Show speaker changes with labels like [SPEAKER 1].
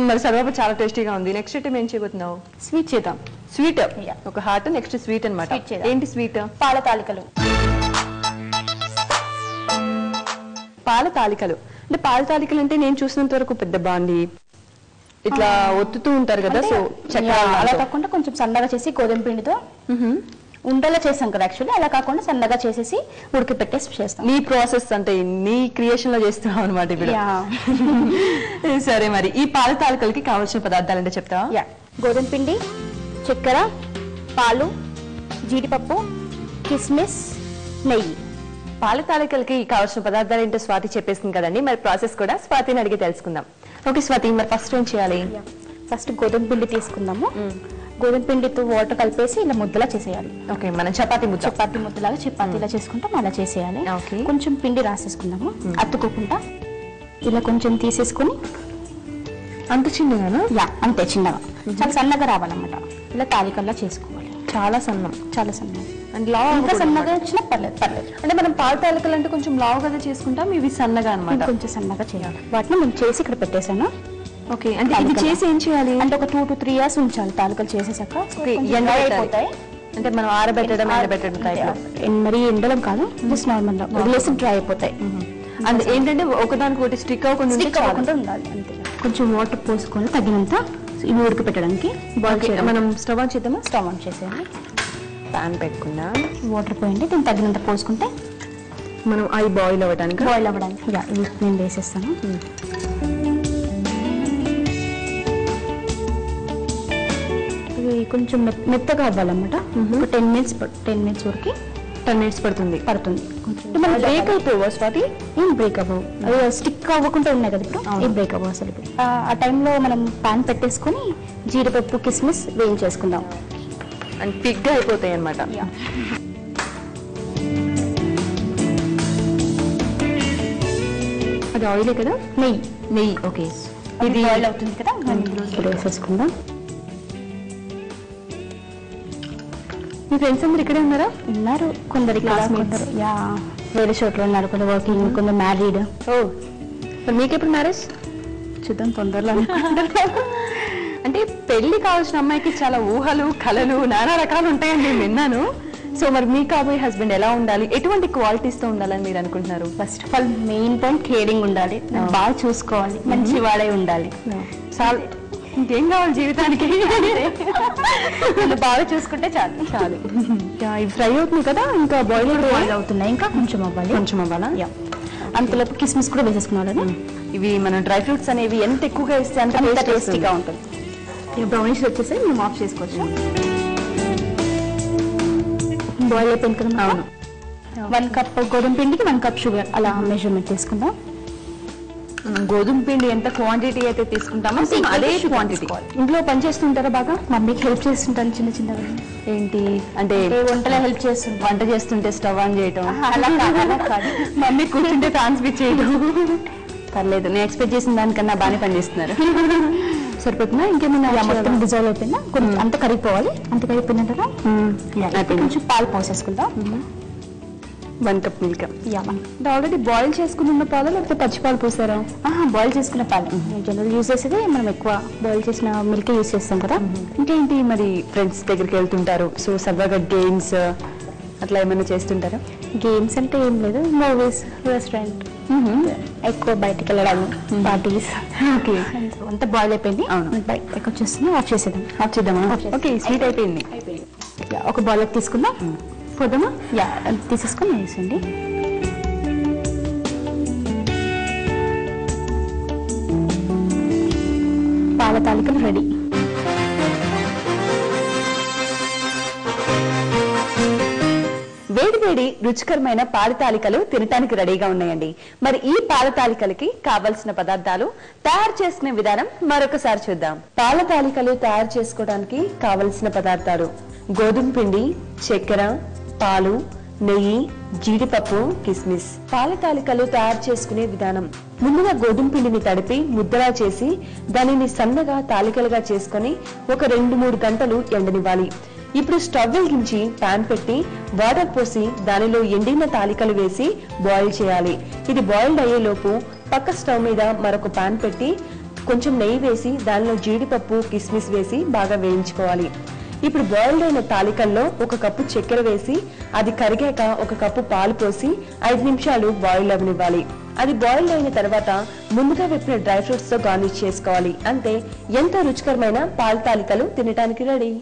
[SPEAKER 1] మరి సర్వప చాలా టేస్టీగా ఉంది. నెక్స్ట్ ఐటమ్ ఏం చేయబోతున్నావు?
[SPEAKER 2] స్వీట్ చేద్దాం.
[SPEAKER 1] స్వీట్ ఒక హాట్, నెక్స్ట్ స్వీట్ అన్నమాట. ఏంటి స్వీట్?
[SPEAKER 2] పాల తాలికలు.
[SPEAKER 1] పాల తాలికలు అంటే పాల తాలికలు అంటే నేను చూసినంత వరకు పెద్ద బాండి ఇట్లా ఒత్తుతూ ఉంటారు కదా, సో
[SPEAKER 2] అలా కాకుండా కొంచెం సన్నగా చేసి గోధుమ పిండితో ఉండలా చేసాం కదా యాక్చువల్లీ, అలా కాకుండా సన్నగా చేసేసి ఉడికి పెట్టేసి చేస్తాం.
[SPEAKER 1] నీ ప్రాసెస్ అంటే నీ క్రియేషన్ లో చేస్తున్నావు అనమాట ఇప్పుడు. సరే, మరి ఈ పాల తాలికలకి కావాల్సిన పదార్థాలు అంటే చెప్తావా?
[SPEAKER 2] గోధుమ పిండి, చక్కెర, పాలు, జీడిపప్పు, కిస్మిస్, నెయ్యి.
[SPEAKER 1] పాల తాలికలకి కావాల్సిన పదార్థాలు ఏంటో స్వాతి చెప్పేసింది కదండి, మరి ప్రాసెస్ కూడా స్వాతిని అడిగి తెలుసుకుందాం. ఓకే స్వాతి, మరి ఫస్ట్ ఏం చేయాలి?
[SPEAKER 2] ఫస్ట్ గోధుమ పిండి తీసుకుందాము. గోధుమ పిండితో వాటర్ కలిపేసి ఇలా ముద్దలా చేసేయాలి.
[SPEAKER 1] ఓకే, మనం చపాతీ
[SPEAKER 2] ముద్దలాగా చపాతీలా చేసుకుంటాం, అలా చేసేయాలి. కొంచెం పిండి రాసేసుకుందాము అతుక్కోకుండా. ఇలా కొంచెం తీసేసుకుని
[SPEAKER 1] అంత చిన్నగానా?
[SPEAKER 2] అంతే చిన్నగా, చాలా సన్నగా రావాలన్నమాట. ఇలా తాలికల్లా చేసుకోవాలి.
[SPEAKER 1] చాలా సన్నం,
[SPEAKER 2] చాలా సన్నం.
[SPEAKER 1] అండ్ లావు
[SPEAKER 2] ఇంకా సన్నగా వచ్చినా పర్లేదు.
[SPEAKER 1] అంటే మనం పాల తాలికలు అంటే కొంచెం లావు కదా చేసుకుంటాం, ఇవి సన్నగా అనమాట.
[SPEAKER 2] కొంచెం సన్నగా చేయాలి. వాటిని నేను చేసి ఇక్కడ పెట్టేశాను.
[SPEAKER 1] ఓకే, అంటే ఇది చేసి ఏం చేయాలి
[SPEAKER 2] అంటే ఒక 2 to 3 years ఉంచాలి తాలికలు చేసేసాక.
[SPEAKER 1] అయిపోతాయి అంటే మనం ఆరబెట్టడం
[SPEAKER 2] మరీ ఎండలం కాదు, జస్ట్ నార్మల్ గా వదిలేసి డ్రై అయిపోతాయి.
[SPEAKER 1] అంటే ఏంటంటే ఒకదానికి ఒకటి స్టిక్ అవ్వకుండా
[SPEAKER 2] ఉండాలి అంతే. కొంచెం వాటర్ పోసుకొని తగినంత ఇవి ఉడికి పెట్టడానికి
[SPEAKER 1] మనం స్టవ్ ఆన్ చేద్దామా?
[SPEAKER 2] స్టవ్ ఆన్ చేసేయాలి.
[SPEAKER 1] ప్యాన్ పెట్టుకున్నా,
[SPEAKER 2] వాటర్ పోయండి, దీన్ని తగినంత పోసుకుంటే
[SPEAKER 1] మనం అవి బాయిల్ అవ్వడానికి
[SPEAKER 2] ఇవి నేను వేసేస్తాను. ఇవి కొంచెం మెత్తగా అవ్వాలన్నమాట. ఒక 10 minutes వరకు
[SPEAKER 1] 10 minutes పడుతుంది.
[SPEAKER 2] బ్రేక్ అయిపోవా స్వాతి? ఏం బ్రేక్ అవ్వవు, అవి స్టిక్ అవ్వకుండా ఉన్నాయి కదా ఇప్పుడు, ఏం బ్రేక్ అవ్వవు అసలు. ఆ టైంలో మనం ప్యాన్ పెట్టేసుకొని జీడిపప్పు, కిస్మిస్ వేయించేసుకుందాం.
[SPEAKER 1] అండ్ పిగ్గా అయిపోతాయి అనమాట. అది ఆయిలే కదా? నెయ్యి. ఓకే,
[SPEAKER 2] ఇది ఆయిల్ అవుతుంది కదా, ఇప్పుడు వేసేసుకుందాం.
[SPEAKER 1] మీ ఫ్రెండ్స్ అందరు ఇక్కడే ఉన్నారా?
[SPEAKER 2] ఉన్నారు, కొందరు వేరే చోట్ల ఉన్నారు, కొందరు వర్కింగ్, కొందరు మ్యారీడ్.
[SPEAKER 1] మరి మీకెప్పుడు మ్యారేజ్?
[SPEAKER 2] చూద్దాం తొందరలో.
[SPEAKER 1] అంటే పెళ్లి కావాల్సిన అమ్మాయికి చాలా ఊహలు, కళలు, నానా రకాలు ఉంటాయని నేను విన్నాను. సో మరి మీ కాబోయే హస్బెండ్ ఎలా ఉండాలి, ఎటువంటి క్వాలిటీస్ తో ఉండాలని మీరు అనుకుంటున్నారు?
[SPEAKER 2] First of all main point caring ఉండాలి, బాగా చూసుకోవాలి, మంచి వాడే ఉండాలి.
[SPEAKER 1] చాలు, ఇంకేం కావాలి జీవితానికి?
[SPEAKER 2] బాగా చూసుకుంటే చాలు.
[SPEAKER 1] ఇవి ఫ్రై అవుతుంది కదా, ఇంకా బాయిల్
[SPEAKER 2] అవుతున్నాయి, ఇంకా కొంచెం అవ్వాలా? అంతలోపు కిస్మిస్ కూడా వేసేసుకున్నాను.
[SPEAKER 1] ఇవి మన డ్రై ఫ్రూట్స్ అనేవి ఎంత ఎక్కువగా ఇస్తే అంత
[SPEAKER 2] టేస్టీగా ఉంటుంది. బ్రౌనిష్ వచ్చేసి మేము ఆఫ్ చేసుకోవచ్చు. బాయిల్ అయిపోయింది కదా.
[SPEAKER 1] అవును,
[SPEAKER 2] 1 cup గోధుమ పిండికి 1 cup షుగర్, అలా మెజర్మెంట్ తీసుకుందాం.
[SPEAKER 1] గోధుమ పిండి ఎంత క్వాంటిటీ అయితే తీసుకుంటామో అదే క్వాంటిటీ.
[SPEAKER 2] ఇంట్లో పని చేస్తుంటారా బాగా? మమ్మీకి హెల్ప్ చేస్తుంటాను చిన్నగా.
[SPEAKER 1] ఏంటి అంటే
[SPEAKER 2] వంటలో హెల్ప్ చేస్తుంటాను.
[SPEAKER 1] వంట చేస్తుంటే స్టవ్ ఆన్ చేయటం,
[SPEAKER 2] అలా కాదు.
[SPEAKER 1] మమ్మీ కూర్చుంటే ఫ్యాన్ స్విచ్ చేయడం. పర్లేదు, నేను ఎక్స్పెక్ట్ చేసిన దానికన్నా బాగానే పనిచేస్తున్నారు.
[SPEAKER 2] సరిపోతుందా? ఇంకేమైనా? మొత్తం డిజాల్వ్ అయిపోయిందా? కొంచెం అంత కరిగిపోవాలి. అంత కరిగిపోయిందంటారా? కొంచెం పాలు పోసేసుకుందాం.
[SPEAKER 1] 1 cup మిల్క్.
[SPEAKER 2] ఆల్రెడీ బాయిల్ చేసుకున్న పాలు లేకపోతే పచ్చిపాలు పోసారా? బాయిల్ చేసుకున్న పాలు జనరల్ యూజ్ చేసేది. మనం ఎక్కువ బాయిల్ చేసిన మిల్క్ యూజ్ చేస్తాం కదా.
[SPEAKER 1] ఇంకేంటి మరి ఫ్రెండ్స్ దగ్గరికి వెళ్తుంటారు, సో సరదాగా గేమ్స్ అట్లా ఏమైనా చేస్తుంటారా?
[SPEAKER 2] గేమ్స్ అంటే ఏం లేదు, మూవీస్, రెస్టారెంట్, ఎక్కువ బయటకు వెళ్ళడం, పార్టీస్.
[SPEAKER 1] ఓకే,
[SPEAKER 2] అంతా బాయిల్ అయిపోయింది. బయటకు వచ్చేస్తుంది, ఆఫ్
[SPEAKER 1] చేద్దామా? ఓకే, స్వీట్ అయిపోయింది.
[SPEAKER 2] ఒక బౌల్లోకి తీసుకుందాం. పోదామా? తీసేసుకొని వేసండి. పాల తాలికలు రెడీ.
[SPEAKER 1] వేడి రుచికరమైన పాల తాలికలు తినటానికి రెడీగా ఉన్నాయండి. మరి ఈ పాల తాలికలకి కావలసిన పదార్థాలు, తయారు చేసుకునే విధానం మరొకసారి చూద్దాం. పాల తాలికలు తయారు చేసుకోవడానికి కావలసిన పదార్థాలు: గోధుమ పిండి, చక్కెర, పాలు, నెయ్యి, జీడిపప్పు, కిస్మిస్. పాల తాలికలు తయారు చేసుకునే విధానం: ముందుగా గోధుమ పిండిని తడిపి ముద్దలా చేసి దానిని సన్నగా తాలికలుగా చేసుకుని ఒక 2-3 గంటలు ఎండనివ్వాలి. ఇప్పుడు స్టవ్ వెలిగించి పాన్ పెట్టి వాటర్ పోసి దానిలో ఎండిన తాలికలు వేసి బాయిల్ చేయాలి. ఇది బాయిల్డ్ అయ్యేలోపు పక్క స్టవ్ మీద మరొక పాన్ పెట్టి కొంచెం నెయ్యి వేసి దానిలో జీడిపప్పు కిస్మిస్ వేసి బాగా వేయించుకోవాలి. ఇప్పుడు బాయిల్డ్ అయిన తాలికల్లో 1 కప్పు చక్కెర వేసి అది కరిగాక 1 కప్పు పాలు పోసి 5 నిమిషాలు బాయిల్ అవనివ్వాలి. అది బాయిల్ అయిన తర్వాత ముందుగా వేపిన డ్రై ఫ్రూట్స్ తో గార్నిష్ చేసుకోవాలి. అంతే, ఎంతో రుచికరమైన పాల తాలికలు తినడానికి రెడీ.